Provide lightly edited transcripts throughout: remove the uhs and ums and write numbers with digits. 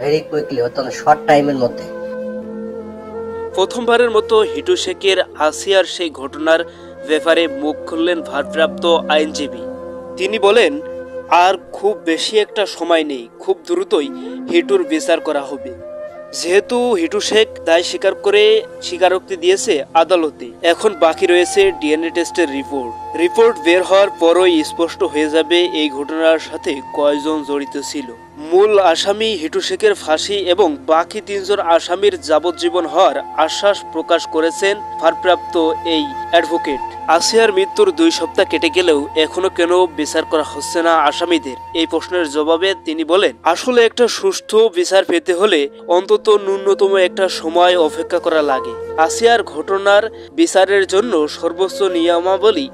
Very quickly, অত্যন্ত short টাইমের মধ্যে। প্রথমবারের মতো হিটু শেখের আসিয়ার সেই ঘটনার ব্যাপারে মুখ খুললেন ভারপ্রাপ্ত আইনজীবী। তিনি বলেন, আর খুব বেশি একটা সময় নেই, খুব দ্রুতই হিটুর বিচার করা হবে। যেহেতু হিটু শেখ দায় স্বীকার করে স্বীকারোক্তি দিয়েছে আদালতে, এখন বাকি রয়েছে ডিএনএ টেস্টের রিপোর্ট বের হওয়ার পরই স্পষ্ট হয়ে যাবে এই ঘটনার সাথে কয়জন জড়িত ছিল। মূল আসামি হিটু শেখের ফাঁসি এবং বাকি 3 জন আসামির যাবজ্জীবন হওয়ার আশ্বাস প্রকাশ করেছেন ভারপ্রাপ্ত এই অ্যাডভোকেট। আসিয়ার মৃত্যুর 2 সপ্তাহ কেটে গেলেও এখনো কেন বিচার করা হচ্ছে না আসামিদের, এই প্রশ্নের জবাবে তিনি বলেন, আসলে একটা সুষ্ঠু বিচার পেতে হলে অন্তত ন্যূনতম একটা সময় অপেক্ষা করা লাগে। আসিয়ার ঘটনার বিচারের জন্য সর্বোচ্চ নিয়মাবলী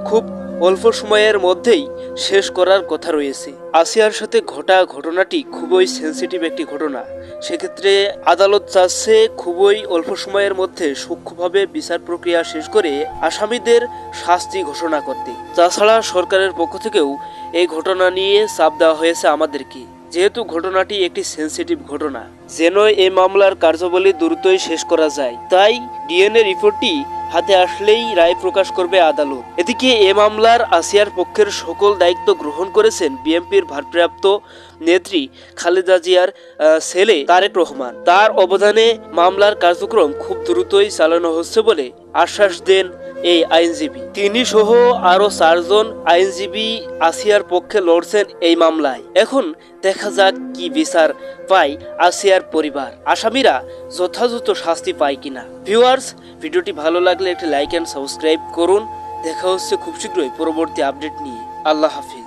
খুব অল্প সময়ের মধ্যেই শেষ করার কথা রয়েছে। আসিয়ার সাথে ঘটা ঘটনাটি খুবই সেন্সিটিভ একটি ঘটনা, সেক্ষেত্রে আদালত চাচ্ছে খুবই অল্প সময়ের মধ্যে সূক্ষ্মভাবে বিচার প্রক্রিয়া শেষ করে আসামিদের শাস্তি ঘোষণা করতে। তাছাড়া সরকারের পক্ষ থেকেও এই ঘটনা নিয়ে চাপ দেওয়া হয়েছে আমাদেরকে, যেহেতু ঘটনাটি একটি সেন্সিটিভ ঘটনা, যেন এই মামলার কার্যাবলী দ্রুতই শেষ করা যায়। তাই ডিএনএ রিপোর্টটি হাতে আসলেই রায় প্রকাশ করবে আদালত। এদিকে এ মামলার আসিয়ার পক্ষের সকল দায়িত্ব গ্রহণ করেছেন বিএনপির ভারপ্রাপ্ত নেত্রী খালেদা জিয়ার ছেলে তারেক রহমান। তার অবদানে মামলার কার্যক্রম খুব দ্রুতই চালানো হচ্ছে বলে আশ্বাস দেন এই আইনজীবী। তিনি সহ আরো 4 জন আইনজীবী আসিয়ার পক্ষে লড়ছেন এই মামলায়। এখন দেখা যাক কি বিচার পায় আসিয়ার পরিবার, আসামিরা যথাযথ শাস্তি পায় কিনা। ভিউয়ার্স, ভিডিওটি ভালো লাগলে একটি লাইক এন্ড সাবস্ক্রাইব করুন। দেখা হচ্ছে খুব শীঘ্রই পরবর্তী আপডেট নিয়ে। আল্লাহ হাফিজ।